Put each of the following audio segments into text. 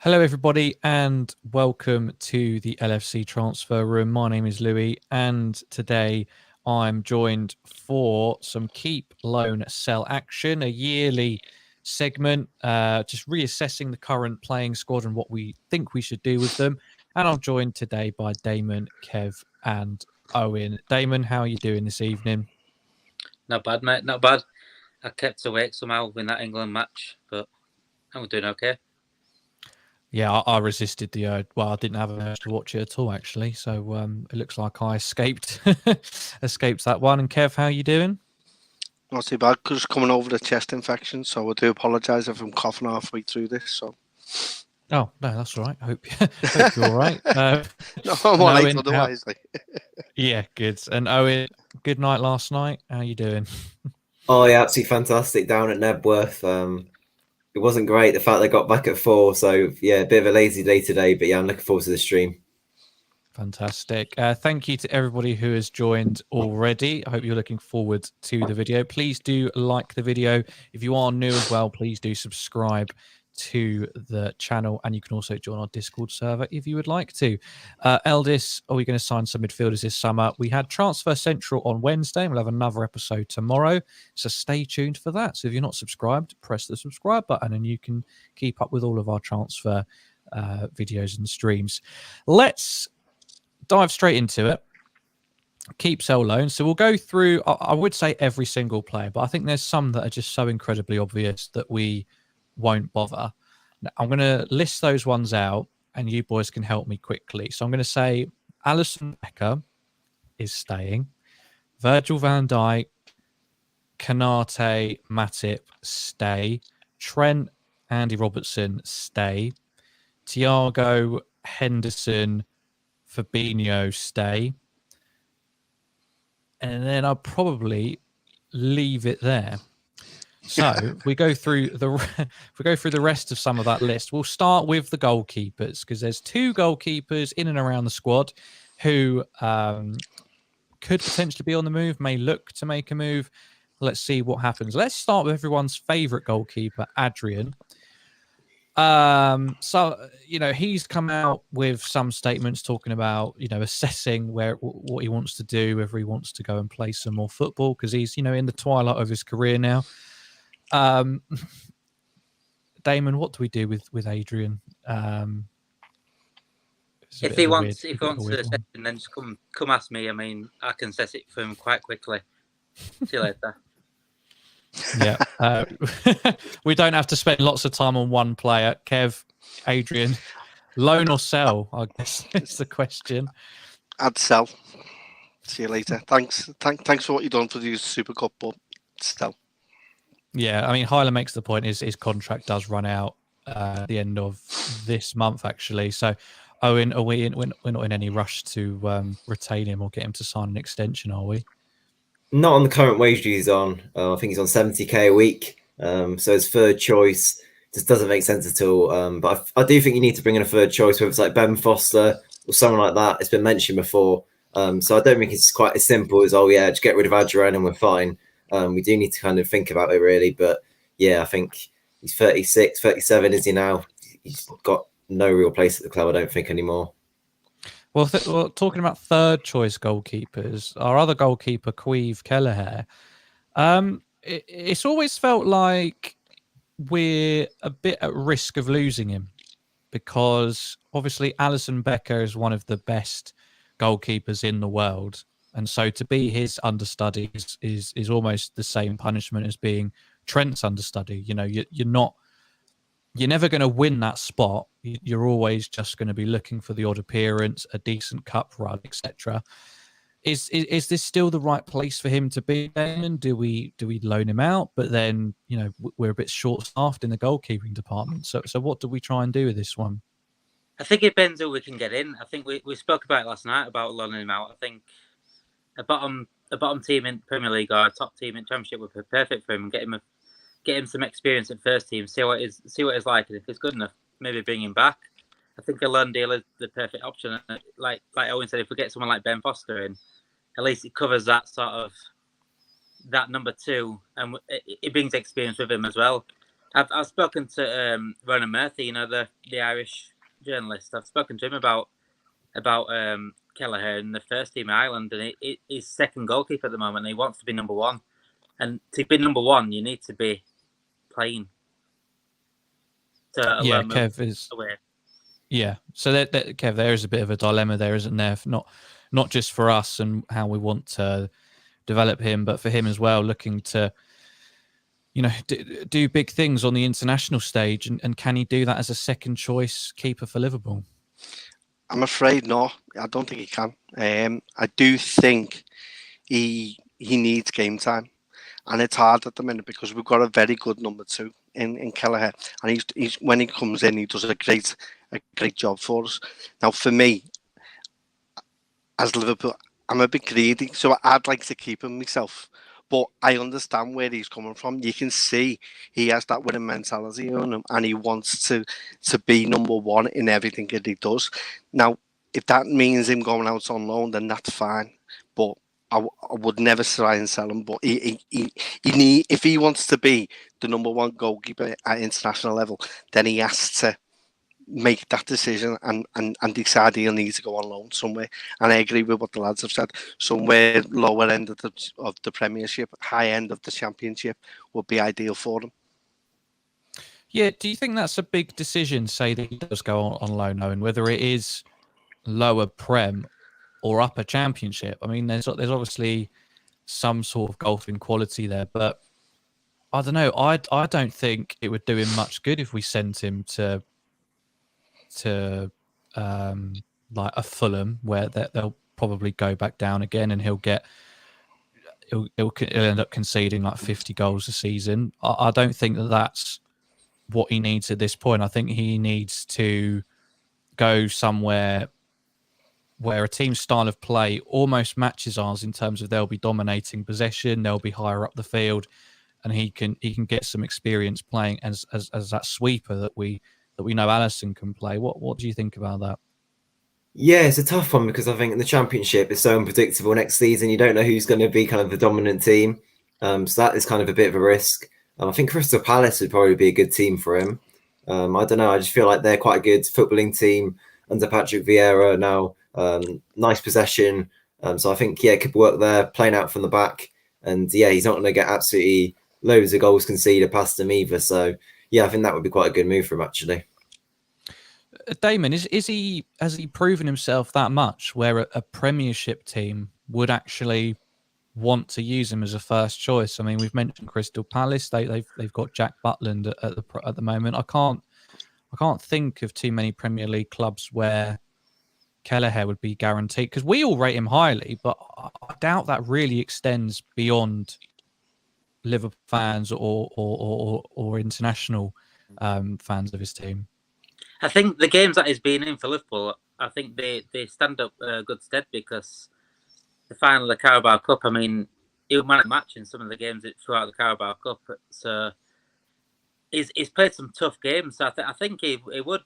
Hello, everybody, and welcome to the LFC Transfer Room. My name is Louis, and today I'm joined for some Keep, Loan, Sell action, a yearly segment, just reassessing the current playing squad and what we think we should do with them. And I'm joined today by Damon, Kev, and Owen. Damon, how are you doing this evening? Not bad, mate. Not bad. I kept awake somehow in that England match, but I'm doing okay. Yeah, I resisted the urge. Well, I didn't have an urge to watch it at all, actually. So it looks like I escaped escaped that one. And Kev, how you doing? Not too bad, just coming over the chest infection, so I do apologise if I'm coughing halfway through this. So, oh no, that's all right. I hope you're all right. no, I'm all right. Owen, Otherwise, yeah, good. And Owen, good night last night. How you doing? Oh yeah, absolutely fantastic down at Nebworth. It wasn't great the fact they got back at 4, so yeah, a bit of a lazy day today, but yeah, I'm looking forward to the stream. Fantastic. Thank you to everybody who has joined already. I hope you're looking forward to the video. Please do like the video. If you are new as well, please do subscribe to the channel, and you can also join our Discord server if you would like to. Eldis, are we going to sign some midfielders this summer? We had Transfer Central on Wednesday, and we'll have another episode tomorrow, so stay tuned for that. So if you're not subscribed, press the subscribe button and you can keep up with all of our transfer videos and streams. Let's dive straight into it. Keep, sell, loan. So we'll go through, I would say every single player, but I think there's some that are just so incredibly obvious that we won't bother. Now, I'm going to list those ones out and you boys can help me quickly. So I'm going to say Alisson Becker is staying. Virgil van Dijk, Kanate, Matip, stay. Trent, Andy Robertson, stay. Thiago, Henderson, Fabinho, stay. And then I'll probably leave it there. So we go through the rest of some of that list. We'll start with the goalkeepers because there's 2 goalkeepers in and around the squad who could potentially be on the move, may look to make a move. Let's see what happens. Let's start with everyone's favourite goalkeeper, Adrian. So he's come out with some statements talking about assessing what he wants to do, whether he wants to go and play some more football because he's in the twilight of his career now. Damon, what do we do with Adrian? If he wants to assess it, then just come ask me. I mean, I can assess it for him quite quickly. See you later. Yeah, we don't have to spend lots of time on one player. Kev, Adrian, loan or sell? I guess is the question. I'd sell. See you later. Thanks for what you've done for the Super Cup, but sell. Yeah, I mean, Hyler makes the point his contract does run out at the end of this month, actually. So, Owen, we're not in any rush to retain him or get him to sign an extension, are we? Not on the current wage he's on. I think he's on 70k a week. So his third choice just doesn't make sense at all. But I do think you need to bring in a third choice, whether it's like Ben Foster or someone like that. It's been mentioned before. So I don't think it's quite as simple as, just get rid of Adrian and we're fine. We do need to kind of think about it, really. But yeah, I think he's 36, 37, is he now? He's got no real place at the club, I don't think, anymore. Well, talking about third choice goalkeepers, our other goalkeeper, Queeve Kelleher, it's always felt like we're a bit at risk of losing him because obviously Alisson Becker is one of the best goalkeepers in the world. And so to be his understudy is almost the same punishment as being Trent's understudy. You're never going to win that spot. You're always just going to be looking for the odd appearance, a decent cup run, etc. Is this still the right place for him to be? Then do we loan him out? But then we're a bit short-staffed in the goalkeeping department. So what do we try and do with this one? I think it depends who we can get in. I think we spoke about it last night about loaning him out. I think a bottom team in Premier League or a top team in Championship would be perfect for him. Get him some experience at first team, see what it's like, and if it's good enough, maybe bring him back. I think a loan deal is the perfect option. Like Owen said, if we get someone like Ben Foster in, at least it covers that sort of that number 2, and it brings experience with him as well. I've spoken to Ronan Murphy, the Irish journalist. I've spoken to him about Kelleher in the first team in Ireland, and he's second goalkeeper at the moment. And he wants to be number one, and to be number one, you need to be playing. Yeah, Kev is. Away. Yeah, so Kev, there is a bit of a dilemma there, isn't there? Not just for us and how we want to develop him, but for him as well, looking to, do big things on the international stage, and can he do that as a second choice keeper for Liverpool? I'm afraid no. I don't think he can. I do think he needs game time, and it's hard at the minute because we've got a very good number 2 in Kelleher, and he's when he comes in, he does a great job for us. Now, for me, as Liverpool, I'm a bit greedy, so I'd like to keep him myself. But I understand where he's coming from. You can see he has that winning mentality on him, and he wants to be number one in everything that he does. Now, if that means him going out on loan, then that's fine. But I would never try and sell him. But if he wants to be the number one goalkeeper at international level, then he has to make that decision and decide he'll need to go on loan somewhere. And I agree with what the lads have said. Somewhere lower end of the Premiership, high end of the Championship would be ideal for him. Yeah, do you think that's a big decision, say that he does go on loan, Owen, whether it is lower Prem or upper Championship? I mean, there's obviously some sort of golfing quality there, but I don't know. I don't think it would do him much good if we sent him to like a Fulham, where they'll probably go back down again, and he'll end up conceding like 50 goals a season. I don't think that's what he needs at this point. I think he needs to go somewhere where a team's style of play almost matches ours in terms of they'll be dominating possession, they'll be higher up the field, and he can get some experience playing as that sweeper that we know Alisson can play. What do you think about that? Yeah, it's a tough one because I think in the Championship it's so unpredictable. Next season, you don't know who's going to be kind of the dominant team. So that is kind of a bit of a risk. I think Crystal Palace would probably be a good team for him. I don't know. I just feel like they're quite a good footballing team under Patrick Vieira now. Nice possession. So I think, it could work there, playing out from the back. And he's not going to get absolutely loads of goals conceded past him either. So I think that would be quite a good move for him, actually. Damon, has he proven himself that much where a Premiership team would actually want to use him as a first choice? I mean, we've mentioned Crystal Palace. They've got Jack Butland at the moment. I can't think of too many Premier League clubs where Kelleher would be guaranteed, because we all rate him highly, but I doubt that really extends beyond Liverpool fans or international fans of his team. I think the games that he's been in for Liverpool, I think they stand up good stead, because the final of the Carabao Cup, I mean, he was man of the match in some of the games throughout the Carabao Cup. So he's played some tough games. So I think he would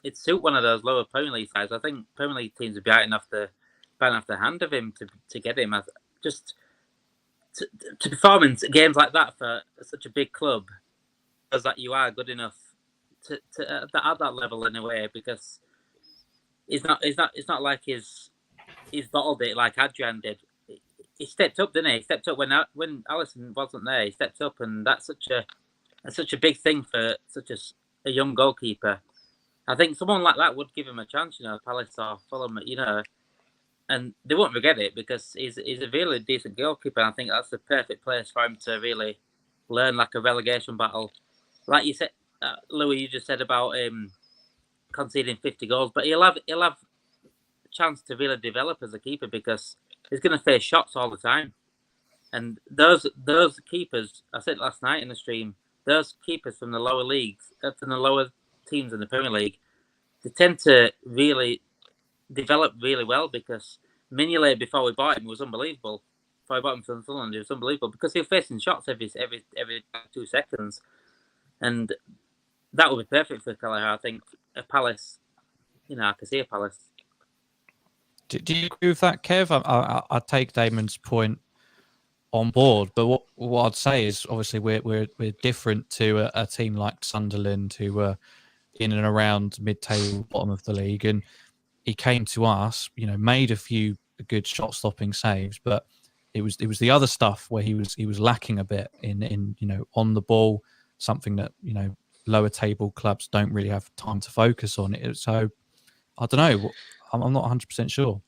it'd suit one of those lower Premier League sides. I think Premier League teams would be biting off the hand of him to get him. Just to perform in games like that for such a big club, because that you are good enough to at that level in a way, because it's not like he's bottled it like Adrian did. He stepped up, didn't he? He stepped up when Alisson wasn't there. He stepped up, and that's such a big thing for such a young goalkeeper. I think someone like that would give him a chance, Palace or Fulham, and they won't forget it, because he's a really decent goalkeeper. And I think that's the perfect place for him to really learn, like a relegation battle. Like you said, Louis, you just said about conceding 50 goals, but he'll have a chance to really develop as a keeper, because he's going to face shots all the time. And those keepers, I said last night in the stream, those keepers from the lower leagues, from the lower teams in the Premier League, they tend to really develop really well, because Mignolet, before we bought him, was unbelievable. Before we bought him from Sunderland, he was unbelievable, because he was facing shots every 2 seconds. And that would be perfect for Kelleher. I think a Palace, I could see a Palace. Do you agree with that, Kev? I take Damon's point on board. But what I'd say is obviously we're different to a team like Sunderland, who were in and around mid-table, bottom of the league, and he came to us, made a few good shot-stopping saves, but it was the other stuff where he was lacking a bit in on the ball, something that lower table clubs don't really have time to focus on. So I don't know. I'm not 100% sure.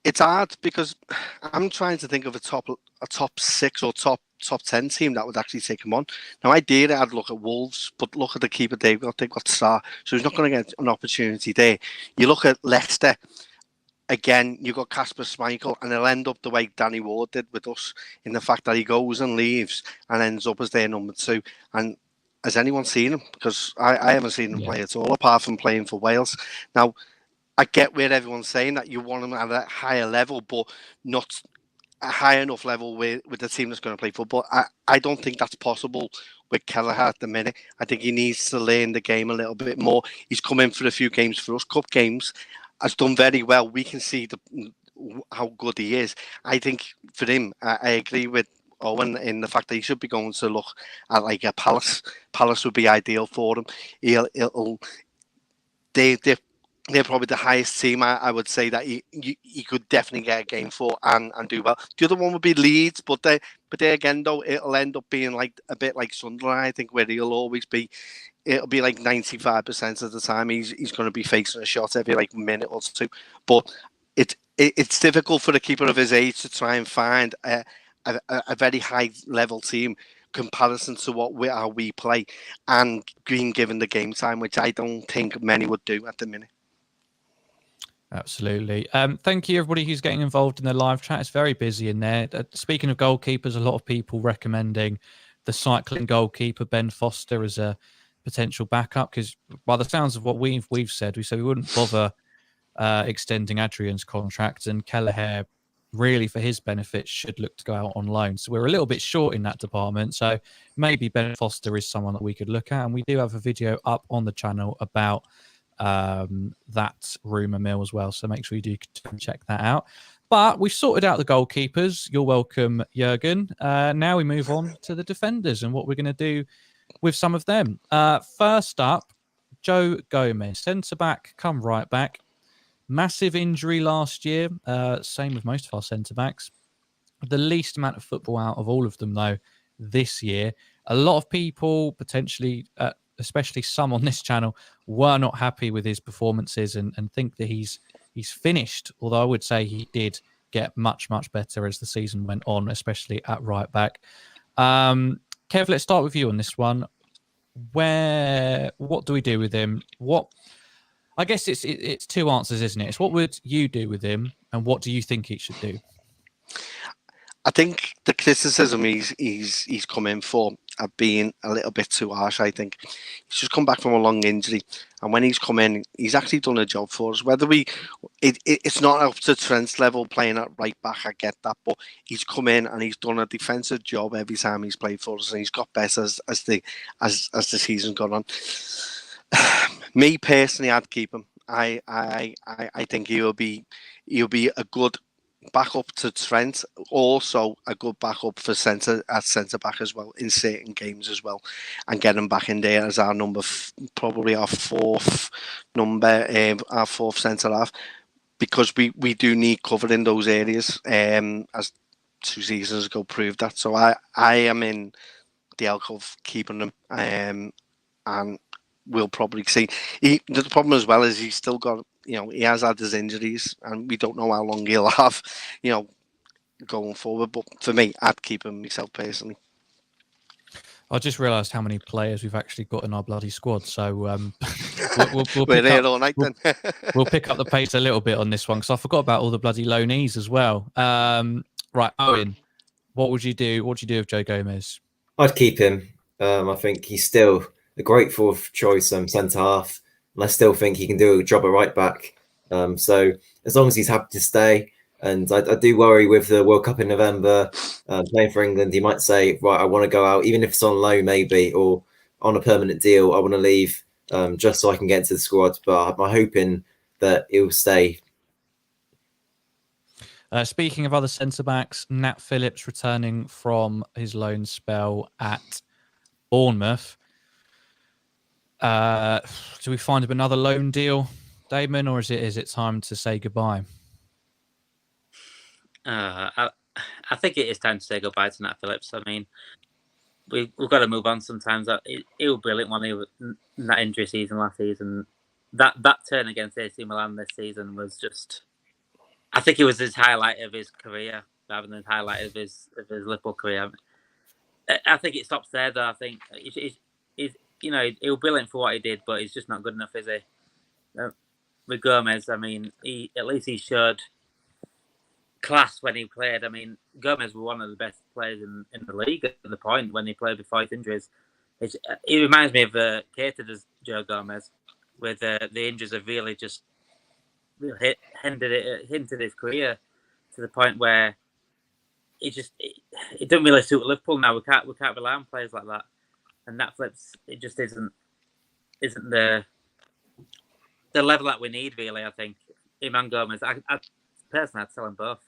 It's hard because I'm trying to think of a top 6 or top 10 team that would actually take him on. Now, ideally, I'd look at Wolves, but look at the keeper they've got. They've got Sarr, so he's not going to get an opportunity there. You look at Leicester, again, you've got Kasper Schmeichel, and he'll end up the way Danny Ward did with us, in the fact that he goes and leaves and ends up as their number 2. And has anyone seen him? Because I haven't seen him play at all, apart from playing for Wales. Now, I get where everyone's saying that you want him at a higher level, but not a high enough level with the team that's going to play football. I don't think that's possible with Kelleher at the minute. I think he needs to learn the game a little bit more. He's come in for a few games for us, cup games, has done very well. We can see how good he is. I think for him, I agree with Owen in the fact that he should be going to look at like a Palace. Palace would be ideal for him. They're probably the highest team I would say that he could definitely get a game for and do well. The other one would be Leeds, but they again though it'll end up being like a bit like Sunderland, I think, where he'll always be. It'll be like 95% of the time he's going to be facing a shot every like minute or two. But it's difficult for a keeper of his age to try and find a very high level team comparison to how we play and being given the game time, which I don't think many would do at the minute. Absolutely. Thank you, everybody who's getting involved in the live chat. It's very busy in there. Speaking of goalkeepers, a lot of people recommending the cycling goalkeeper Ben Foster as a potential backup, because by the sounds of what we've said, we said we wouldn't bother extending Adrian's contract, and Kelleher, really for his benefit, should look to go out on loan. So we're a little bit short in that department. So maybe Ben Foster is someone that we could look at, and we do have a video up on the channel about that rumour mill as well, so make sure you do check that out. But we've sorted out the goalkeepers. You're welcome, Jurgen. Now we move on to the defenders and what we're going to do with some of them. First up, Joe Gomez, centre back come right back. Massive injury last year, same with most of our centre backs. The least amount of football out of all of them though this year. A lot of people potentially especially some on this channel, were not happy with his performances and think that he's finished. Although I would say he did get much, much better as the season went on, especially at right back. Kev, let's start with you on this one. What do we do with him? I guess it's two answers, isn't it? It's what would you do with him, and what do you think he should do? I think the criticism he's come in for have been a little bit too harsh. I think he's just come back from a long injury, and when he's come in, he's actually done a job for us. Whether it's not up to Trent's level playing at right back, I get that, but he's come in and he's done a defensive job every time he's played for us, and he's got better as the season's gone on. Me personally, I'd keep him. I think he'll be a good backup to Trent, also a good backup for centre back as well in certain games as well, and get him back in there as our probably our fourth centre half, because we do need cover in those areas, as 2 seasons ago proved that. So I am in the alcove keeping him, and we'll probably see. The problem as well is he's still got, he has had his injuries, and we don't know how long he'll have, going forward. But for me, I'd keep him myself personally. I just realised how many players we've actually got in our bloody squad. So we'll we're there all night then. We'll pick up the pace a little bit on this one, because I forgot about all the bloody loanees as well. Right, Owen, what would you do? What would you do with Joe Gomez? I'd keep him. I think he's still a great fourth choice centre half, and I still think he can do a job at right back. So as long as he's happy to stay, and I do worry with the World Cup in November, playing for England, he might say, right, I want to go out, even if it's on loan maybe, or on a permanent deal, I want to leave just so I can get into the squad. But I'm hoping that he'll stay. Speaking of other centre-backs, Nat Phillips returning from his loan spell at Bournemouth. Do we find him another loan deal, Damon, or is it time to say goodbye? I think it is time to say goodbye to Nat Phillips. I mean, we've got to move on sometimes. He was brilliant when he was in that injury season last season. That turn against AC Milan this season was just... I think it was his highlight of his career rather than the highlight of his Liverpool career. I think it stops there, though. I think he's he was brilliant for what he did, but he's just not good enough, is he? With Gomez, I mean, at least he showed class when he played. I mean, Gomez was one of the best players in the league at the point when he played before his injuries. He reminds me of Keita does Joe Gomez, with the injuries have really just hindered his career to the point where it doesn't really suit Liverpool now. We can't rely on players like that, and Nat Phillips, it just isn't the level that we need, really. I think him and Gomez. I personally, I'd sell them both.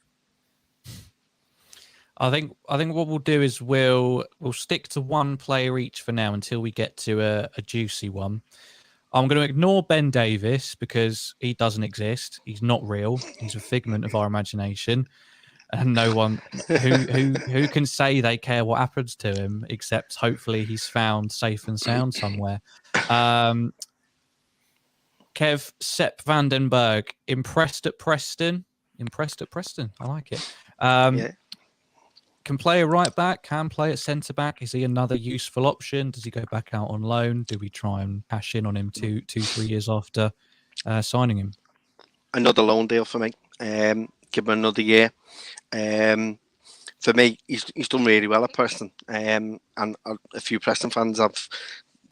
I think what we'll do is we'll stick to one player each for now until we get to a juicy one. I'm going to ignore Ben Davis because he doesn't exist. He's not real. He's a figment of our imagination, and no one who can say they care what happens to him, except hopefully he's found safe and sound somewhere. Kev, Sepp Vandenberg, impressed at Preston. I like it. Yeah. Can play a right back, can play at centre back. Is he another useful option? Does he go back out on loan? Do we try and cash in on him 3 years after signing him? Another loan deal for me. Give him another year. For me, he's done really well at Preston. And a few Preston fans I've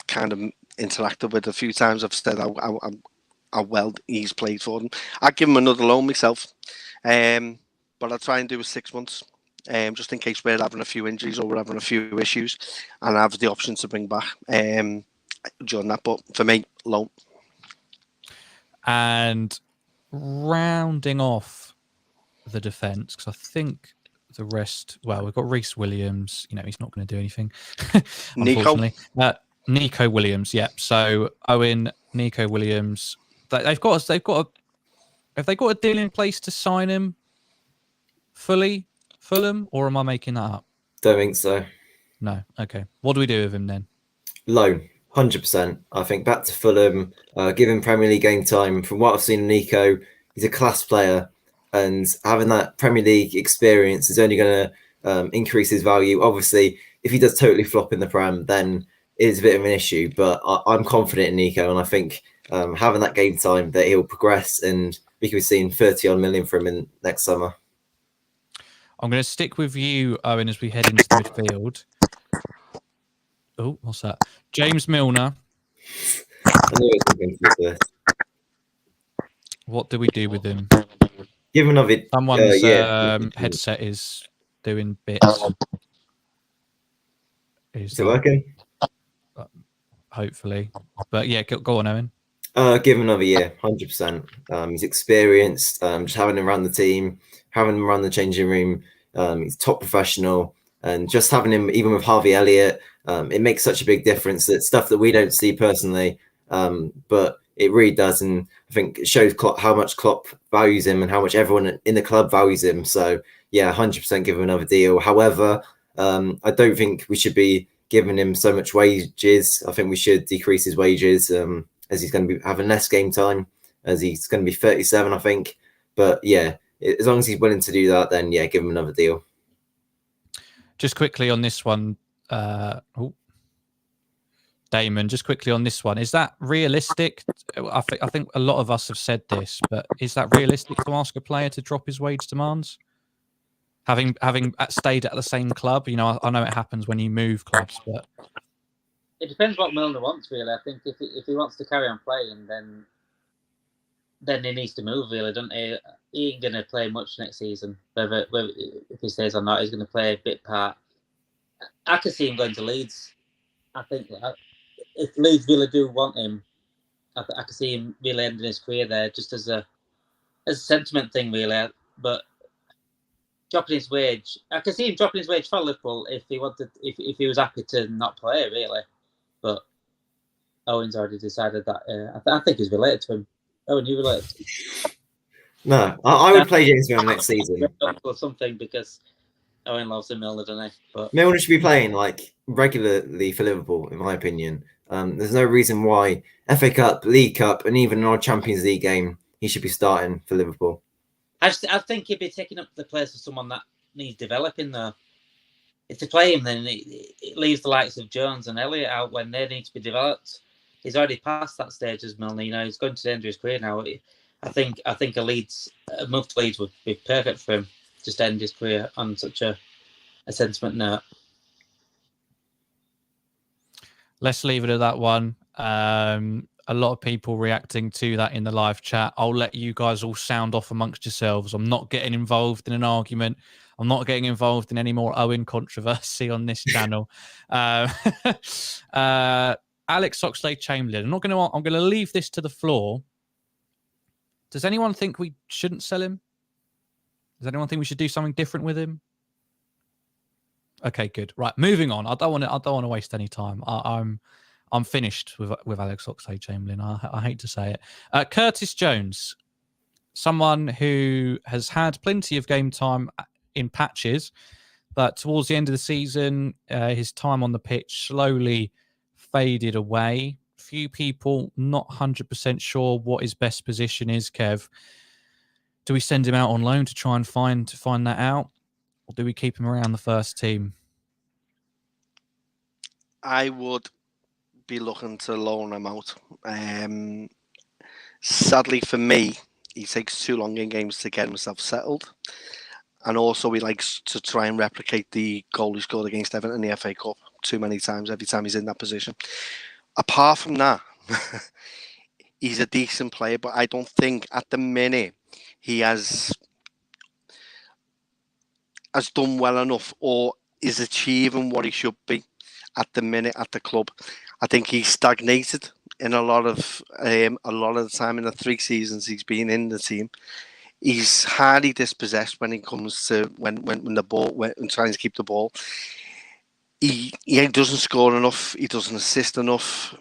kind of interacted with a few times. I've said how well he's played for them. I'd give him another loan myself. But I'll try and do 6 months. Just in case we're having a few injuries or we're having a few issues, and I have the option to bring back during that. But for me, loan. And rounding off the defence, because I think the rest, well, we've got Reece Williams. He's not going to do anything, unfortunately. Nico Williams, yeah. So Owen, Nico Williams. Have they got a deal in place to sign him fully? Fulham, or am I making that up? Don't think so. No. Okay. What do we do with him then? Loan, 100%. I think back to Fulham, give him Premier League game time. From what I've seen of Nico, he's a class player, and having that Premier League experience is only going to increase his value. Obviously, if he does totally flop in the Prem, then it is a bit of an issue. But I'm confident in Nico, and I think having that game time, that he'll progress, and we could be seeing 30-odd million from him next summer. I'm going to stick with you, Owen, as we head into the midfield. Oh, what's that? James Milner. I knew it was going to be this. What do we do with him? Give him another. Someone's headset is doing bits. Is it working? Hopefully. But yeah, go on, Owen. Give him another year, 100%. He's experienced. Just having him around the team, having him around the changing room. He's top professional, and just having him, even with Harvey Elliott, it makes such a big difference. It's stuff that we don't see personally, but it really does. And I think it shows Klopp, how much Klopp values him and how much everyone in the club values him. So yeah, 100% give him another deal. However, I don't think we should be giving him so much wages. I think we should decrease his wages, as he's going to be having less game time, as he's going to be 37, I think. But yeah, as long as he's willing to do that, then yeah, give him another deal. Just quickly on this one, Damon, just quickly on this one, is that realistic? I think a lot of us have said this, but is that realistic to ask a player to drop his wage demands? Having stayed at the same club, I know it happens when you move clubs, but it depends what Milner wants, really. I think if he wants to carry on playing, then he needs to move, really, doesn't he? He ain't going to play much next season. Whether if he stays or not, he's going to play a bit part. I could see him going to Leeds. I think if Leeds really do want him, I could see him really ending his career there, just as a sentiment thing, really. But dropping his wage. I can see him dropping his wage for Liverpool if he wanted, if he was happy to not play, really. But Owen's already decided that. I think he's related to him. Owen, you related to him? No, I would play James Milner next season. Or something, because Owen loves him, Milner, doesn't he? But Milner should be playing like regularly for Liverpool, in my opinion. There's no reason why FA Cup, League Cup, and even our Champions League game he should be starting for Liverpool. I think he'd be taking up the place of someone that needs developing, though. If they play him, then it leaves the likes of Jones and Elliott out when they need to be developed. He's already past that stage as Milner. You know, he's going to the end of his career now. I think a move to Leeds would be perfect for him. Just end his career on such a sentiment note. Let's leave it at that one. A lot of people reacting to that in the live chat. I'll let you guys all sound off amongst yourselves. I'm not getting involved in an argument. I'm not getting involved in any more Owen controversy on this channel. Alex Oxlade-Chamberlain. I'm going to leave this to the floor. Does anyone think we shouldn't sell him? Does anyone think we should do something different with him? Okay, good. Right, moving on. I don't want to waste any time. I'm finished with Alex Oxlade-Chamberlain. I hate to say it. Curtis Jones, someone who has had plenty of game time in patches, but towards the end of the season, his time on the pitch slowly faded away. Few people not 100% sure what his best position is. Kev, do we send him out on loan to try and find that out, or do we keep him around the first team? I would be looking to loan him out. Sadly for me, he takes too long in games to get himself settled. And also he likes to try and replicate the goal he scored against Everton in the FA Cup too many times, every time he's in that position. Apart from that, he's a decent player, but I don't think at the minute he has done well enough or is achieving what he should be at the minute at the club. I think he's stagnated in a lot of the time in the 3 seasons he's been in the team. He's hardly dispossessed when it comes to when the ball when trying to keep the ball. He doesn't score enough. He doesn't assist enough.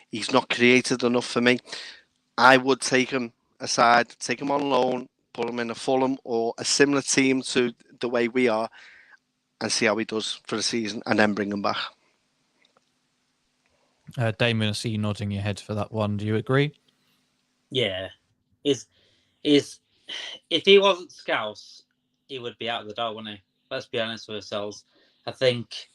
He's not creative enough for me. I would take him aside, take him on loan, put him in a Fulham or a similar team to the way we are, and see how he does for the season, and then bring him back. Damon, I see you nodding your head for that one. Do you agree? Yeah, if he wasn't Scouse, he would be out the door, wouldn't he? Let's be honest with ourselves. I think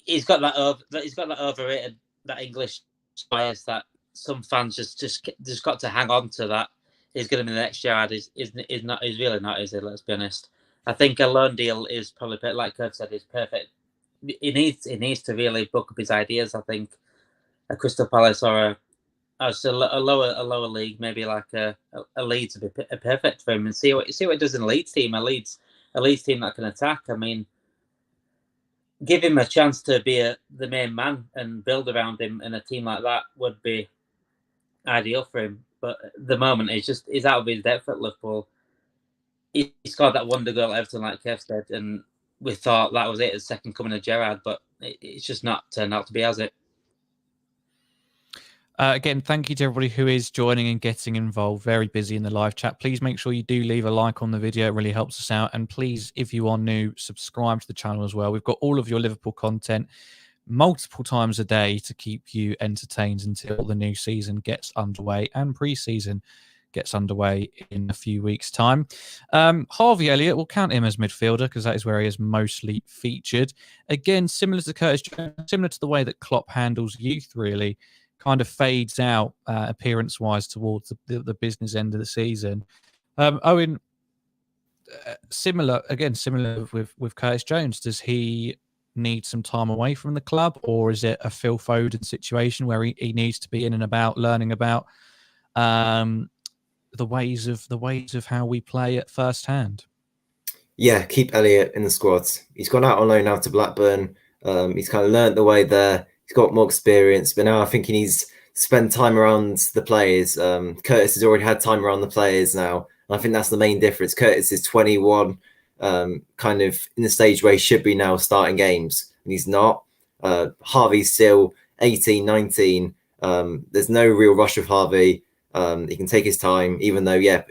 he's got that overrated, that English bias that some fans just got to hang on to. That he's going to be the next Gerrard. Is really not, is it? Let's be honest. I think a loan deal is probably, like Kurt said, is perfect. He needs to really book up his ideas. I think a Crystal Palace or a lower league, maybe like a Leeds would be perfect for him, and see what he does in a Leeds team. A Leeds team that can attack. I mean, give him a chance to be the main man and build around him, and a team like that would be ideal for him. But at the moment, he's out of his depth at Liverpool. He scored that wonder goal at Everton, like Kev said, and we thought that was it, the second coming of Gerrard, but it's just not turned out to be, has it? Again, thank you to everybody who is joining and getting involved. Very busy in the live chat. Please make sure you do leave a like on the video. It really helps us out. And please, if you are new, subscribe to the channel as well. We've got all of your Liverpool content multiple times a day to keep you entertained until the new season gets underway and pre-season gets underway in a few weeks' time. Harvey Elliott, we'll count him as midfielder because that is where he is mostly featured. Again, similar to Curtis Jones, similar to the way that Klopp handles youth, really. Kind of fades out appearance-wise towards the business end of the season. Owen, similar with Curtis Jones. Does he need some time away from the club, or is it a Phil Foden situation where he needs to be in and about, learning about the ways of how we play at first hand? Yeah, keep Elliott in the squad. He's gone out on loan now to Blackburn. He's kind of learnt the way there. He's got more experience, but now I think he needs to spend time around the players. Curtis has already had time around the players now, And I think that's the main difference. Curtis is 21, kind of in the stage where he should be now starting games, and he's not. Harvey's still 18, 19. There's no real rush of Harvey. He can take his time, even though,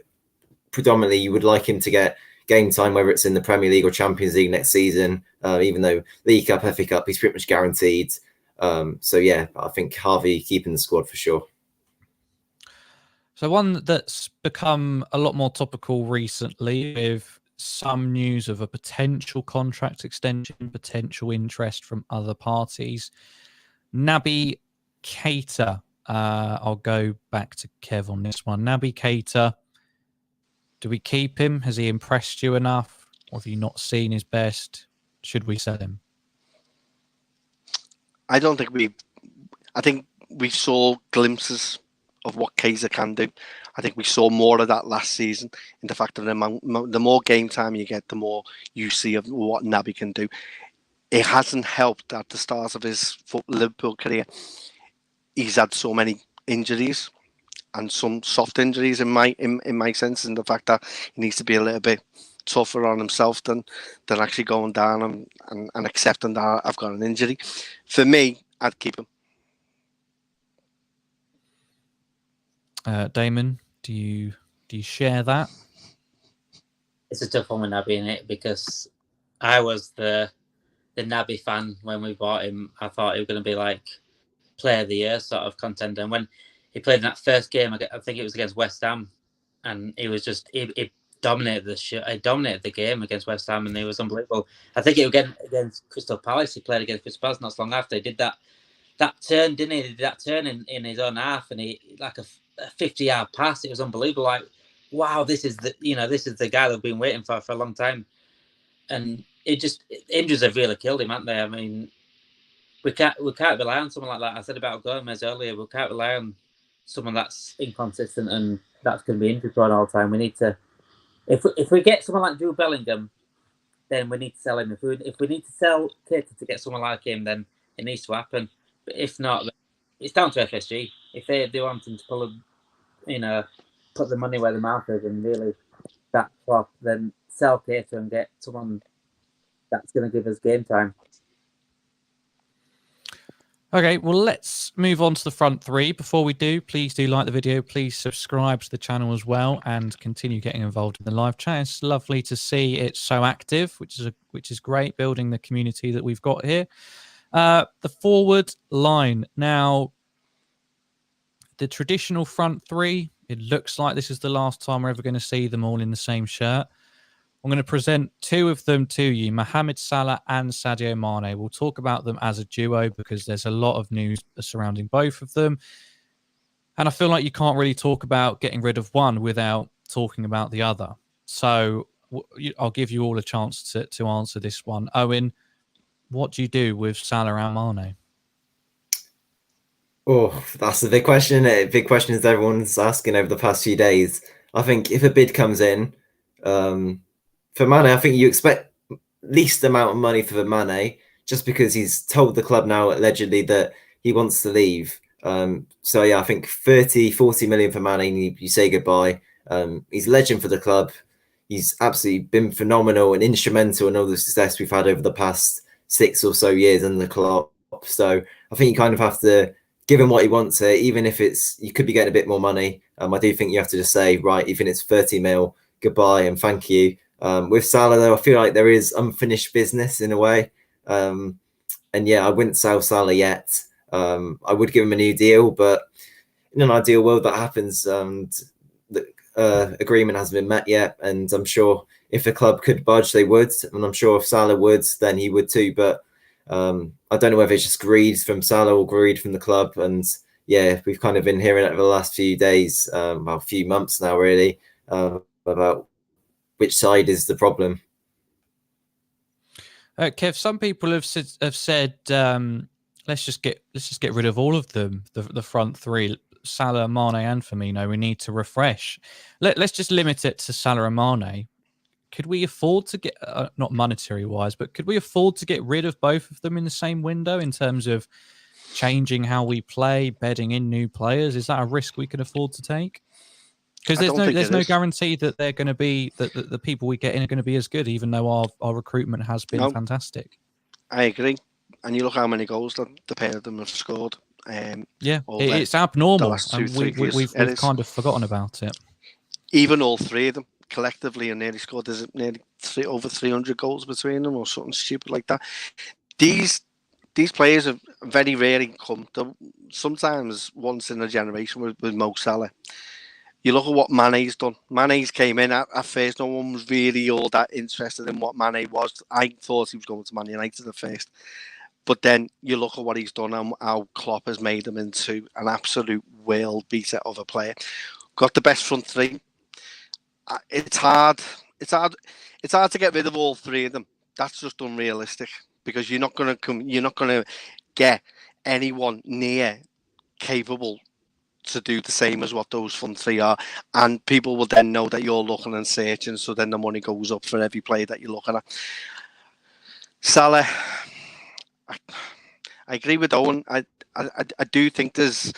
predominantly you would like him to get game time, whether it's in the Premier League or Champions League next season, even though League Cup, FA Cup, he's pretty much guaranteed. I think Harvey keeping the squad for sure. So one that's become a lot more topical recently, with some news of a potential contract extension, potential interest from other parties. Naby Keita. I'll go back to Kev on this one. Naby Keita. Do we keep him? Has he impressed you enough? Or have you not seen his best? Should we sell him? I don't think I think we saw glimpses of what Keita can do. I think we saw more of that last season, in the fact that the more game time you get, the more you see of what Naby can do. It hasn't helped at the start of his Liverpool career. He's had so many injuries, and some soft injuries in my sense, in the fact that he needs to be a little bit tougher on himself than actually going down and accepting that I've got an injury. For me, I'd keep him. Damon, do you share that? It's a tough one with Naby in it, because I was the Naby fan when we bought him. I thought he was going to be like player of the year sort of contender. And when he played in that first game, I think it was against West Ham, and he was just he dominated he dominated the game against West Ham, and he was unbelievable. I think it was against Crystal Palace. He played against Crystal Palace not so long after. He did that turn, didn't he? He did that turn in his own half, and he like a 50-yard pass. It was unbelievable. Like, wow, this is the guy they've been waiting for a long time. And injuries have really killed him, haven't they? I mean, we can't rely on someone like that. I said about Gomez earlier. We can't rely on someone that's inconsistent and that's going to be injured prone all the time. We need to, if we get someone like Jude Bellingham, then we need to sell him. If we need to sell Keita to get someone like him, then it needs to happen. But if not, it's down to FSG. If they want him to put the money where the mouth is and really back off, then sell Keita and get someone that's going to give us game time. Okay, well, let's move on to the front three. Before we do, please do like the video. Please subscribe to the channel as well, and continue getting involved in the live chat. It's lovely to see it's so active, which is great, building the community that we've got here. The forward line. Now, the traditional front three, it looks like this is the last time we're ever going to see them all in the same shirt. I'm going to present two of them to you, Mohamed Salah and Sadio Mane. We'll talk about them as a duo because there's a lot of news surrounding both of them. And I feel like you can't really talk about getting rid of one without talking about the other. So I'll give you all a chance to answer this one. Owen, what do you do with Salah and Mane? Oh, that's a big question. Big questions everyone's asking over the past few days. I think if a bid comes in, for Mane, I think you expect least amount of money for Mane, just because he's told the club now allegedly that he wants to leave. I think 30-40 million for Mane, you say goodbye. He's a legend for the club. He's absolutely been phenomenal and instrumental in all the success we've had over the past 6 or so years in the club. So I think you kind of have to give him what he wants here, even if you could be getting a bit more money. I do think you have to just say, right, even it's 30 mil, goodbye and thank you. With Salah, though, I feel like there is unfinished business in a way. I wouldn't sell Salah yet. I would give him a new deal, but in an ideal world that happens, and the agreement hasn't been met yet. And I'm sure if the club could budge, they would. And I'm sure if Salah would, then he would too. But I don't know whether it's just greed from Salah or greed from the club. And yeah, we've kind of been hearing it over the last few days, a few months now, really, about which side is the problem. Kev, some people have said let's just get rid of all of them, the front three, Salah, Mane, and Firmino. We need to refresh. Let's just limit it to Salah and Mane. Could we afford to get, not monetary wise, but could we afford to get rid of both of them in the same window in terms of changing how we play, bedding in new players? Is that a risk we can afford to take? Because there's no guarantee that they're going to be that the people we get in are going to be as good, even though our recruitment has been fantastic. I agree. And you look how many goals that the pair of them have scored. It's abnormal, and we've kind of forgotten about it. Even all three of them collectively are nearly scored. There's nearly over 300 goals between them, or something stupid like that. These players have very rarely come. Sometimes once in a generation with Mo Salah. You look at what Mane's done. Mane's came in at first. No one was really all that interested in what Mane was. I thought he was going to Man United at first. But then you look at what he's done and how Klopp has made him into an absolute world beater of a player. Got the best front three. It's hard. It's hard to get rid of all three of them. That's just unrealistic because you're not going to get anyone near capable to do the same as what those front three are, and people will then know that you're looking and searching, so then the money goes up for every player that you're looking at. Salah, I agree with Owen. I do think there's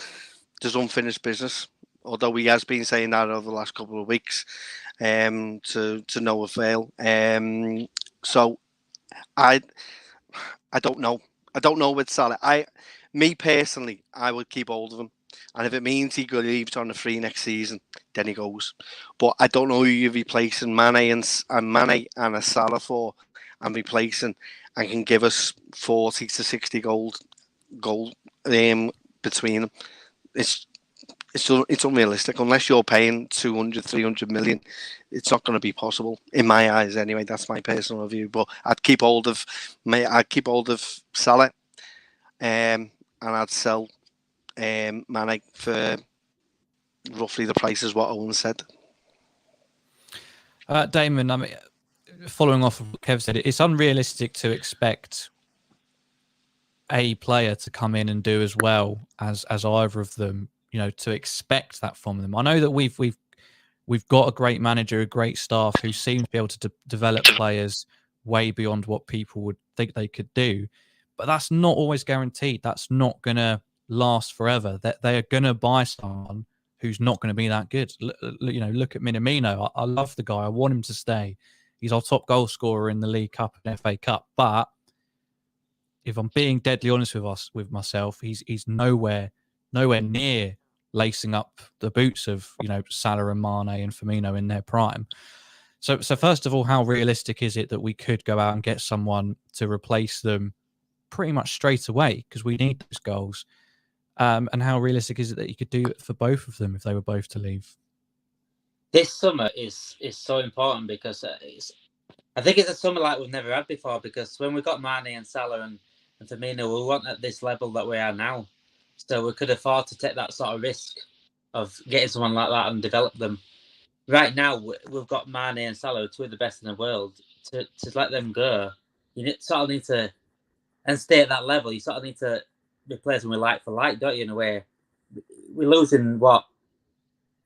unfinished business, although he has been saying that over the last couple of weeks, to no avail. So I don't know. I don't know with Salah. Me personally, I would keep hold of him. And if it means he leaves on the free next season, then he goes. But I don't know who you're replacing Mane and a Salah for, and replacing, and can give us 40 to 60 goal between them. It's unrealistic unless you're paying 200, 300 million. It's not going to be possible in my eyes anyway. That's my personal view. But I'd keep hold of Salah, and I'd sell Mane for roughly the price as what Owen said. Damon, I mean, following off of what Kev said, it's unrealistic to expect a player to come in and do as well as either of them. You know, to expect that from them. I know that we've got a great manager, a great staff who seem to be able to develop players way beyond what people would think they could do, but that's not always guaranteed. That's not going to last forever. That they are going to buy someone who's not going to be that good. You know, look at Minamino. I love the guy. I want him to stay. He's our top goal scorer in the League Cup and FA Cup. But if I'm being deadly honest with myself, he's nowhere near lacing up the boots of, you know, Salah and Mane and Firmino in their prime. So first of all, how realistic is it that we could go out and get someone to replace them pretty much straight away, because we need those goals? And how realistic is it that you could do it for both of them if they were both to leave? This summer is so important because I think it's a summer like we've never had before, because when we got Mane and Salah and Firmino, we weren't at this level that we are now. So we could afford to take that sort of risk of getting someone like that and develop them. Right now, we've got Mane and Salah, two of the best in the world. To let them go, you sort of need to, and stay at that level, you sort of need to replace them with like for like, don't you, in a way? We're losing, what,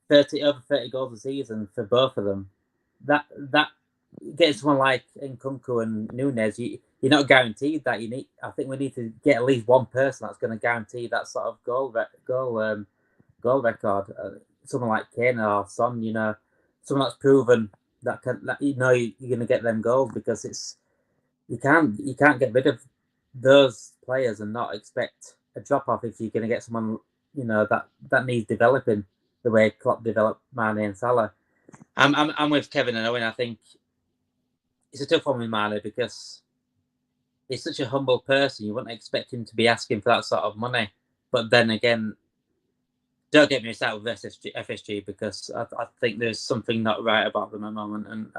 over 30 goals a season for both of them. That getting someone like Nkunku and Nunes, you're not guaranteed that. I think we need to get at least one person that's going to guarantee that sort of goal record. Someone like Kane or Son, you know, someone that's proven that you know you're going to get them goals, because you can't get rid of those players and not expect a drop off if you're going to get someone, you know, that needs developing the way Klopp developed Mane and Salah. I'm with Kevin and Owen. I think it's a tough one with Mane because he's such a humble person. You wouldn't expect him to be asking for that sort of money. But then again, don't get me started with FSG because I think there's something not right about them at the moment, and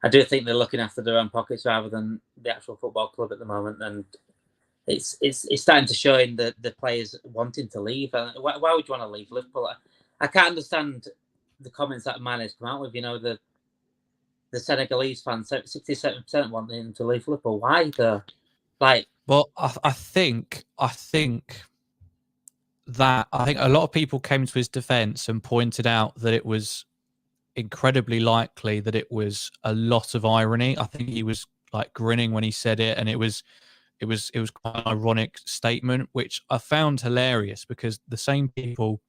I do think they're looking after their own pockets rather than the actual football club at the moment, and it's starting to show in the players wanting to leave. And why would you want to leave Liverpool? I can't understand the comments that Mane has come out with. You know, the Senegalese fans, 67% want him to leave Liverpool. Why though? Like, well, I think a lot of people came to his defense and pointed out that it was incredibly likely that it was a lot of irony. I think he was like grinning when he said it, and it was quite an ironic statement, which I found hilarious because the same people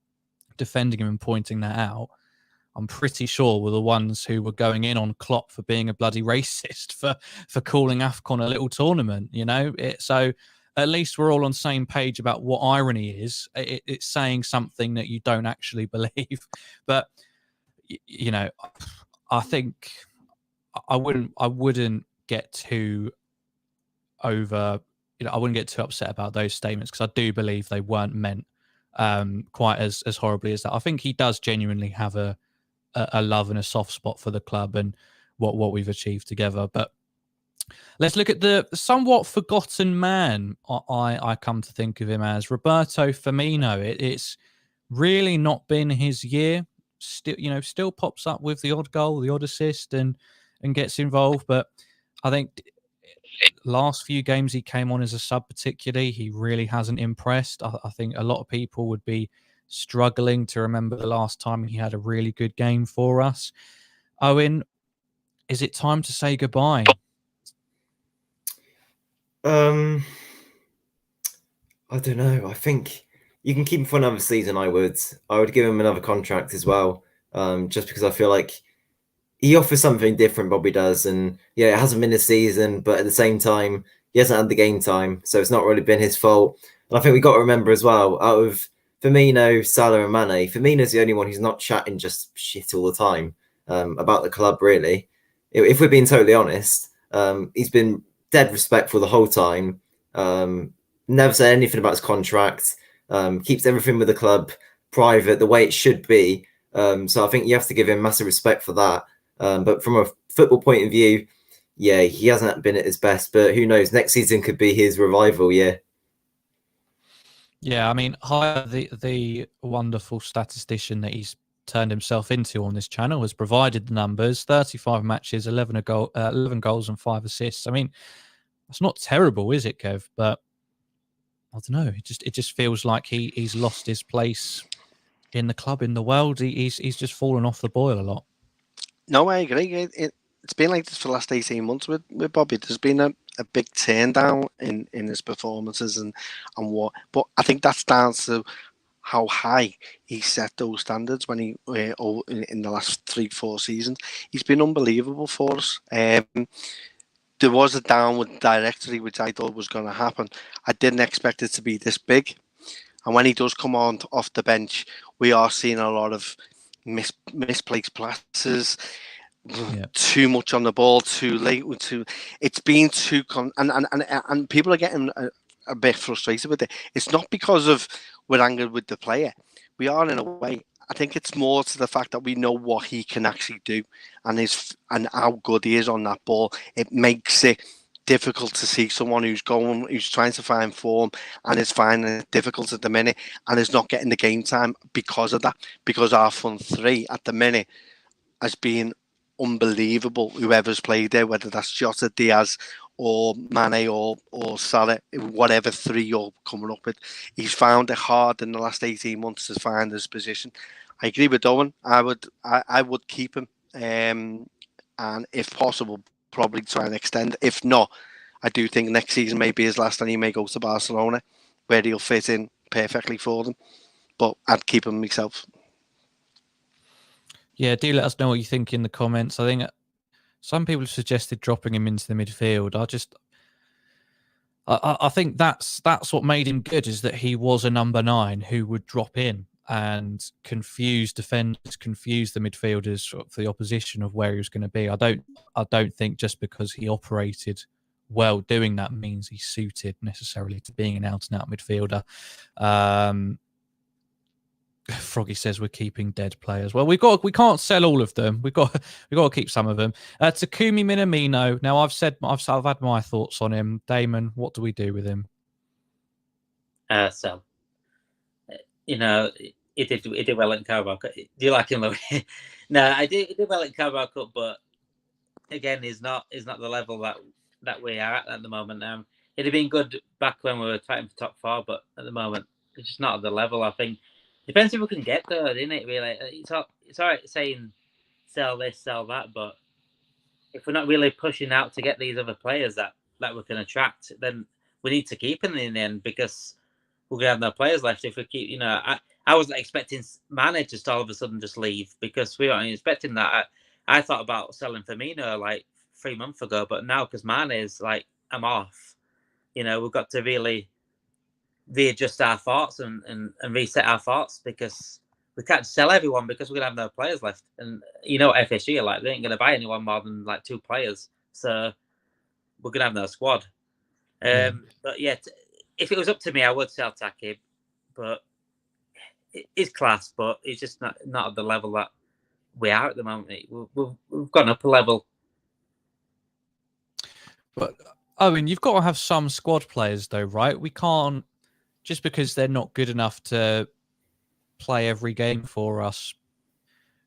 defending him and pointing that out, I'm pretty sure were the ones who were going in on Klopp for being a bloody racist for calling AFCON a little tournament, you know? So at least we're all on the same page about what irony is. It's saying something that you don't actually believe. But, you know, I think I wouldn't get too over, you know, I wouldn't get too upset about those statements, because I do believe they weren't meant quite as horribly as that. I think he does genuinely have a love and a soft spot for the club and what we've achieved together. But let's look at the somewhat forgotten man. I come to think of him as Roberto Firmino. It's really not been his year. Still pops up with the odd goal, the odd assist, and gets involved. But I think last few games he came on as a sub, particularly, he really hasn't impressed. I think a lot of people would be struggling to remember the last time he had a really good game for us. Owen, is it time to say goodbye? I don't know. I think you can keep him for another season. I would give him another contract as well, just because I feel like he offers something different. Bobby does, and yeah, it hasn't been a season, but at the same time, he hasn't had the game time, so it's not really been his fault. And I think we got to remember as well, out of Firmino, Salah, and Mane, Firmino's the only one who's not chatting just shit all the time about the club. Really, if we're being totally honest, he's been dead respectful the whole time. Never said anything about his contract. Keeps everything with the club private, the way it should be. So I think you have to give him massive respect for that. But from a football point of view, yeah, he hasn't been at his best. But who knows? Next season could be his revival year. Yeah, I mean, the wonderful statistician that he's turned himself into on this channel has provided the numbers: 35 matches, 11 goals and 5 assists. I mean, that's not terrible, is it, Kev? But I don't know. It just feels like he's lost his place in the club, in the world. He's just fallen off the boil a lot. No, I agree. It's been like this for the last 18 months with Bobby. There's been a big turn down in his performances and what. But I think that's down to how high he set those standards when he in the last 3-4 seasons. He's been unbelievable for us. There was a downward directory which I thought was going to happen. I didn't expect it to be this big. And when he does come on off the bench, we are seeing a lot of misplaced passes, too much on the ball, too late. It's been too and people are getting a bit frustrated with it. It's not because of we're angered with the player. We are in a way. I think it's more to the fact that we know what he can actually do and how good he is on that ball. It makes it difficult to see someone who's trying to find form and is finding it difficult at the minute and is not getting the game time because of that. Because our front three at the minute has been unbelievable. Whoever's played there, whether that's Jota, Diaz, or Mane or Salah, whatever three you're coming up with, he's found it hard in the last 18 months to find his position. I agree with Owen. I would keep him, and if possible, probably try and extend. If not, I do think next season may be his last, and he may go to Barcelona, where he'll fit in perfectly for them. But I'd keep him myself. Yeah, do let us know what you think in the comments. I think some people have suggested dropping him into the midfield. I think that's what made him good, is that he was a number 9 who would drop in and confuse defenders, confuse the midfielders for the opposition of where he was going to be. I don't think just because he operated well doing that means he's suited necessarily to being an out-and-out midfielder. Froggy says we're keeping dead players. Well, we can't sell all of them. We've got to keep some of them. Takumi Minamino. Now I've had my thoughts on him. Damon, what do we do with him? Sell. You know, he did well in Carabao Cup. Do you like him? No, he did well in Carabao Cup, but again, he's not the level that we are at the moment. It'd have been good back when we were fighting for top 4, but at the moment, it's just not at the level. I think depends if we can get there, isn't it? Really, it's all right saying sell this, sell that, but if we're not really pushing out to get these other players that we can attract, then we need to keep them in the end, because we're gonna have no players left if we keep. You know, I wasn't expecting Mane to just all of a sudden just leave, because we weren't expecting that. I thought about selling Firmino like 3 months ago, but now because Mane is like, I'm off. You know, we've got to really readjust our thoughts and reset our thoughts, because we can't sell everyone because we're gonna have no players left. And you know what FSG are like, they ain't gonna buy anyone more than like 2 players, so we're gonna have no squad. But yeah, if it was up to me, I would sell Taki, but it's class, but it's just not at the level that we are at the moment. We've gone up a level. But I mean, you've got to have some squad players, though, right? We can't, just because they're not good enough to play every game for us.